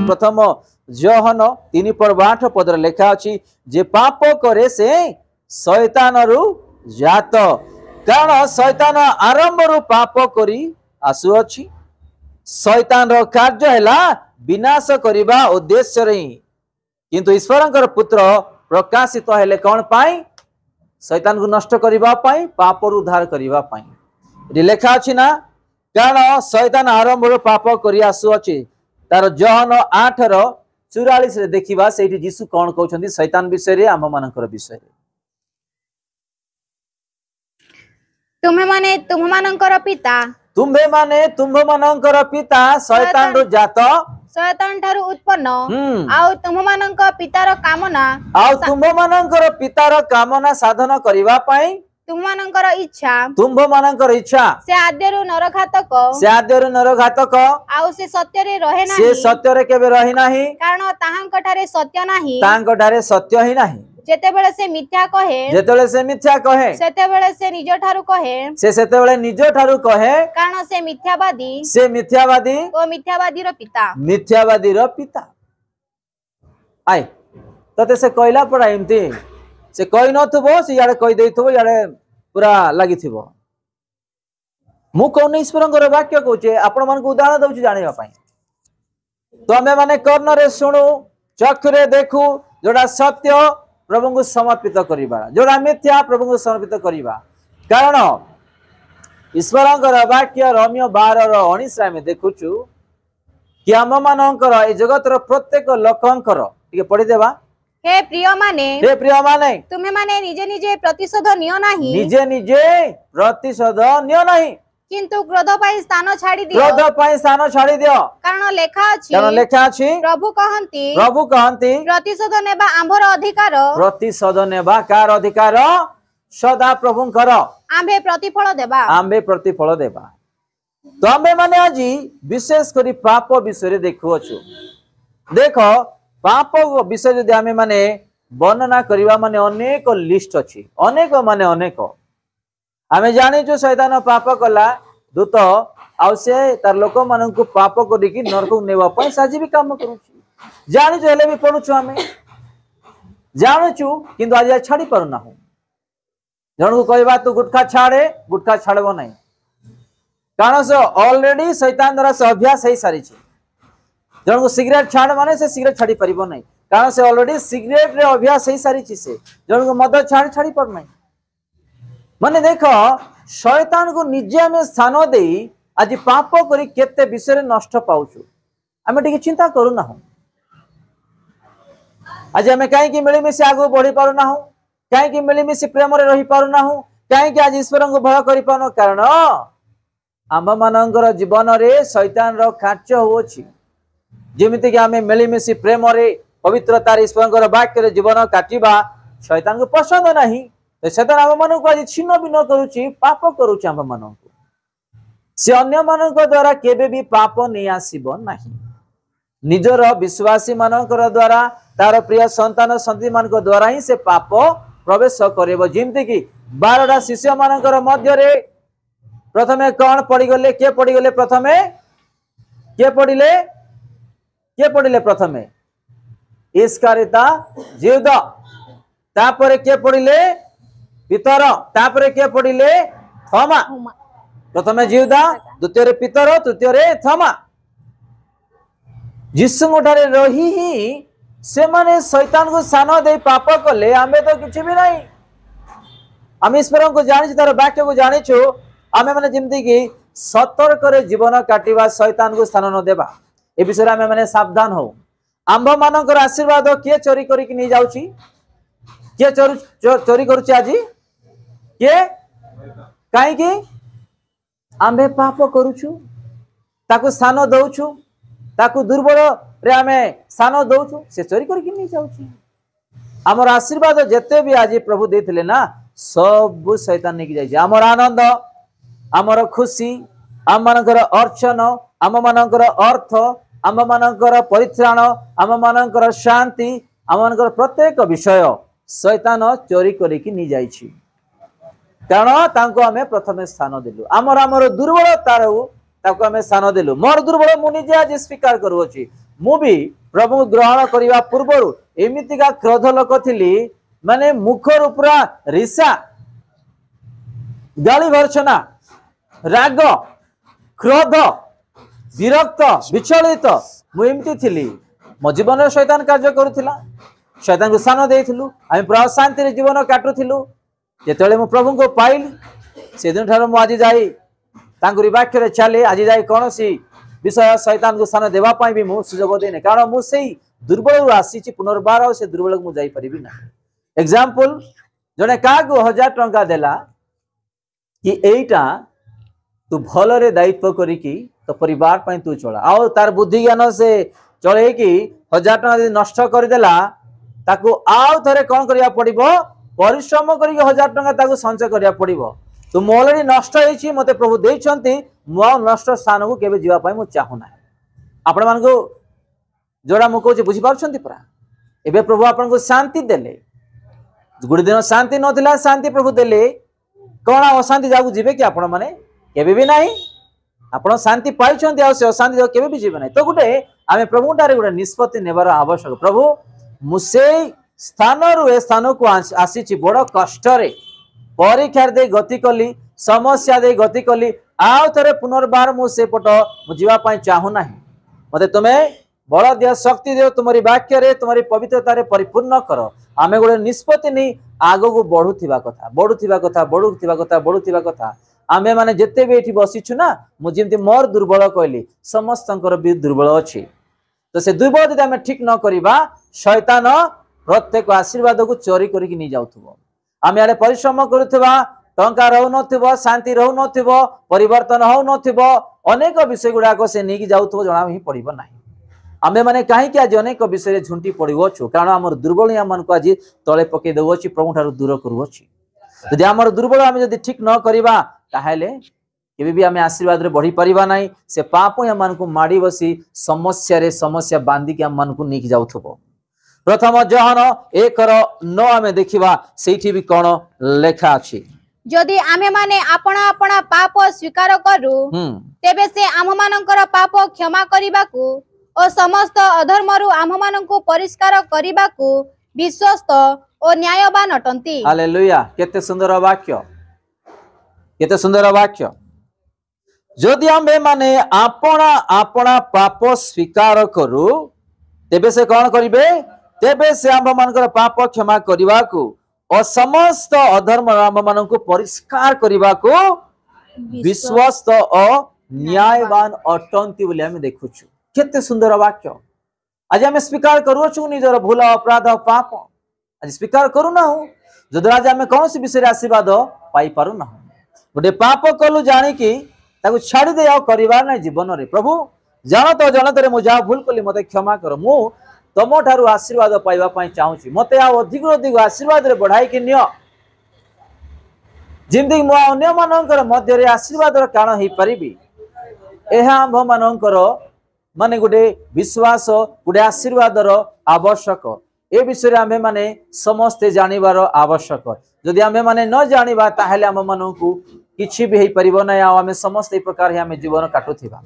प्रथम जोहन 3:8 पदर लेखा अछि जे पाप करे से शैतान रु जात कारण शैतान आरंभ रु पाप करी आसुअछि शैतान रो कार्य हैला विनाश करिबा उद्देश्य रे किंतु ईश्वरंकर पुत्र प्रकाशित हेले कौन पाई शैतान को नष्ट करिबा पाई पाप रु उद्धार करिबा पाई लेखा अछि ना कारण शैतान आरंभ रु पाप करी आसुअछि तार जोहन 8:44 रे देखिबा सेठी यीशु कौन कहउछन्ती शैतान विषय रे आम मानकर विषय रे तुम्हे माने तुम मानकर पिता तुम्भ मानकर पिता शैतान रु जात शैतान ठारू उत्पन्न आउ तुम मानक पितार कामना तुम्भ मानकर पितार कामना साधन करिबा पाई तुम मानकर इच्छा तुम्भ मानकर इच्छा से आद्यरु नरघातक आउ से सत्य रे रहे नाही से सत्य रे केबे रहि नाही कारण ताहांक ठारे सत्य नाही तांक ठारे सत्य ही नाही जेतेबेले से मिथ्या कहे सेतेबेले से निज ठारू कहे सेतेबेले निज ठारू कहे कारण से मिथ्यावादी ओ मिथ्यावादी रो पिता आय तते से कहला पड़ा एमती से कहि नथबो से याडे कहि देइथबो याडे पूरा लागिथिबो मु कोन ईश्वरंकर वाक्य कहूचे आपण मन को उदाहरण दउची जानिबा पई तमे माने कर्ण रे सुनु चक्षु रे देखु जोडा सत्य प्रभु को समर्पित करिबा जोडा मिथ्या प्रभु को समर्पित करिबा कारण ईश्वरंकर वाक्य रोमियो 12:19 रे में देखुचु कि आम मानकर ए जगत रो प्रत्येक लोकंकर टिके पढि देबा हे प्रिय माने तुम्हें माने निजे निजे प्रतिशोध नियो नाही किंतु क्रोध पाई स्थान छाड़ी दियो कारण लेखा अछि प्रभु कहंती प्रतिशोध नेबा प्रतिशोध नेबा कार अधिकार सदा प्रभुंकर आंबे प्रतिफल देबा तो आंबे माने आजी विशेष करी पाप विषय देखु अछु देखो पाप विषय जदि आमे माने वर्णना करिबा माने अनेक लिस्ट अछि अनेक माने अनेक आमे जानि जो शैतान पाप कला दूत आउ से तार लोक मानन को पाप करी कि नरक नेबा पय साजी भी काम करूची जानि जो हेले भी पढुछु आमे जानुछु किंतु आज छाडी पारु ना हो जण को कहबा तू गुटखा छाड़बो नाही कारण से ऑलरेडी शैतान द्वारा से अभ्यास हे सारी छी जण को सिगरेट छाड़ माने से सिगरेट छाड़ी परिबो नाही कारण से ऑलरेडी सिगरेट रे अभ्यास हे सारी छी से जण को मद छाड़ी पर नाही माने देखो शैतान को निजे में स्थान देई आज पाप करी केते विषय नष्ट पाउछु हमें ठीक चिंता करू ना हो आज हमें काहे कि मिली मिसी आगु बढ़ी पारु ना हो काहे कि मिली मिसी प्रेम रे रही पारु ना हो काहे कि आज ईश्वर को भय करि पानो कारण आम मानकर जीवन रे शैतान रो कार्य होछि जेमिति कि आमे मिलीमिशी प्रेम रे पवित्रतार ईश्वरंकर वाक्य रे जीवन काटिबा शैतान को पसंद नाही तो शैतान आम मन को आज छिन्न भिन्न करूची पाप करूची आम मन को से अन्य मन को द्वारा केबे भी पाप नै आसीबो नाही निजर विश्वासी मानकर द्वारा तार प्रिय संतान संतति मान को द्वारा ही से पाप प्रवेश करेबो जेमिति कि 12टा शिष्य मानकर मध्य रे प्रथमे कौन पड़ी गले के पड़ी गले प्रथमे के पढ़िले प्रथमे इस्कारिता जिहुदा तापरे के पढ़िले पितर तापरे के पढ़िले थोमा प्रथमे जिहुदा द्वितीय रे पितर तृतीय रे थोमा यीशु ठारे रही ही से माने शैतान को सानो दे पाप कले आमे तो किछि भी नहीं आमे ईश्वर को जानि तार वाक्य को जानि छु आमे माने जिंदगी की सतर्क रे जीवन काटिबा शैतान को स्थान न देबा ए विषय आमे माने सावधान हो आंभ मानकर आशीर्वाद किए चोरी करी कि नहीं जाउची किए चोरी करूची आजी के काहे कि आंबे पाप करूछु ताको स्थान दउछु ताको दुर्बल रे आमे स्थान दउछु से चोरी करी कि नहीं जाउची हमर आशीर्वाद जते भी आज प्रभु देथिले ना सब शैतान नेकी जाई हमर आनंद हमर खुशी आम मानकर अर्चन आम मानकर अर्थ आम मानकर परित्राण आम मानकर शांति आम मानकर प्रत्येक विषय शैतान चोरी करिकी नि जाइछि कारण तांको आमे प्रथमे स्थान देलु हमर दुर्बलता ताको आमे स्थान देलु मोर दुर्बल मु निजे आज स्वीकार करूछि मु भी प्रभु ग्रहण करने पूर्व एमतीका क्रोध लोक थी माने मुखर पूरा रिसा गाली भर्सना राग क्रोध विरक्त विचलित मुझे थी मो जीवन शैतान कार्य करुला शैतान को स्थान देलु आम पूरा शांति जीवन काटुलु जिते मु प्रभु को पाइली से दिन ठार मुझे जाई वाक्य चले आज जाए कौन सी विषय शैतान को स्थान देवाई भी मुझे सुजोग देने कारण मुझे दुर्बल आसी पुनर्बार से दुर्बल को जापरि ना एग्जाम्पल जड़े क्या 1000 टंका देला कि एटा तू भलरे दायित्व करिकी तो परिवार ପାଇଁ तू चला आ तार बुद्धि ज्ञान से चले कि 1000 टंका नष्ट करदेला ताकू आउ थरे कौन करिया पड़िबो परिश्रम करिक 1000 टंका ताकू संचय करिया पड़िबो तो मो ऑलरेडी नष्ट होइछि मते प्रभु देइछंती मो नष्ट स्थान को केबे जीवा ପାଇଁ मु चाहू ना आपण मान को जोड़ा मु कहूछि बुझि पारछंती परा एबे प्रभु आपण को शांति देले गुडी दिन शांति नथिला शांति प्रभु देले कौन अशांति जागू जीवे कि आपण माने केबे भी नाही आपण शांति पाइछंती आ से अशांति जागू केबे भी जीवे नाही तो गुटे आमे प्रभु टारे गुटे निष्पत्ति नेबार आवश्यक प्रभु मुसे स्थान रु ए स्थान को आसीछि बड़ कष्ट रे परीक्षा दे गति कली समस्या दे गति कली आउ थरे पुनर्बार मु से पट मु जीवा पई चाहू नाही मते तुमे बल दियो शक्ति दियो तुम्हारी वाक्य रे तुम्हारी पवित्रता रे परिपूर्ण करो आमे गोटे निष्पत्ति नहीं आग को बढ़ुथिबा कथा बढ़ुथिबा कथा बढ़ुथिबा कथा बढ़ुथिबा कथा आमे माने जेते भी एठी बसिछु ना मु जेमति मोर दुर्बल कहली समस्तंकर भी दुर्बल अछि तो से दुर्बल यदि आमे ठीक न करिबा शैतान प्रत्येक आशीर्वाद को चोरी करिक नि जाउथबो आमे आले परिश्रम करूथबा टंका रहु नथिबो शांति रहु नथिबो परिवर्तन हो नथिबो अनेक विषय गुडा को से नेकी जाउथबो जणा ही पड़िबो नाही आमे माने कहीं आज अनेक विषय झुंटी पड़ुछु कारण आम दुर्बल मन को आज तले पकई देवच्छी प्रभु ठार दूर करुच्छी यदि आम दुर्बल आम जब ठीक न करवा ताहले केबे भी आम आशीर्वाद रे बढ़ी परिबा नाही से पाप हम को माड़ी बसी समस्या रे समस्या बांधी के आम मन को निक जाउथबो प्रथम जहन 1:9 आम देखिबा सेठी भी कोन लेखा अछि जदि आमे माने आपना आपना पाप स्वीकार करू तेबे से आम मानकर पाप क्षमा करिबाकू और समस्त अधर्मरु आम मानकू परिष्कार करिबाकू विश्वस्त और न्यायवान अटंती हालेलुया केते सुंदर वाक्य जदि आमे माने आपना आपना पाप स्वीकार करू तेबे से कौन करिवे तेबे से आम मानकर पाप क्षमा करिबाकू और समस्त अधर्म आम मानकू परिष्कार करिबाकू विश्वस्त और न्यायवान अटंती बोली आमे देखुछु केते सुंदर वाक्य आज आम स्वीकार करूँ निजर भूल अपराध पाप आज स्वीकार करू ना जदि आज आम कौन सी विषय आशीर्वाद पाई पारू ना गोटे पाप कलु जानिकी ताकू छाड़ी दे आ करिवार नै जीवन रे प्रभु जानत रे मु जा भूल कली मते क्षमा कर मु तमो ठारू आशीर्वाद पाइबा पई चाहूची मते आ अधिक अधिक आशीर्वाद रे बढ़ाई कि नियो जिंदगी मु अन्य मानकर मध्य रे आशीर्वाद र कारण ही परिबी एहा आंभ मानकर माने गोटे विश्वास गोटे आशीर्वाद आवश्यक ए विषय आमे माने समस्ते जानिबार आवश्यक जदि आमे माने न जानिबा ताहेले आम मानकू किछि भी हेई परिबो नै आ आमे समस्त ए प्रकार आमे जीवन काटुथिबा।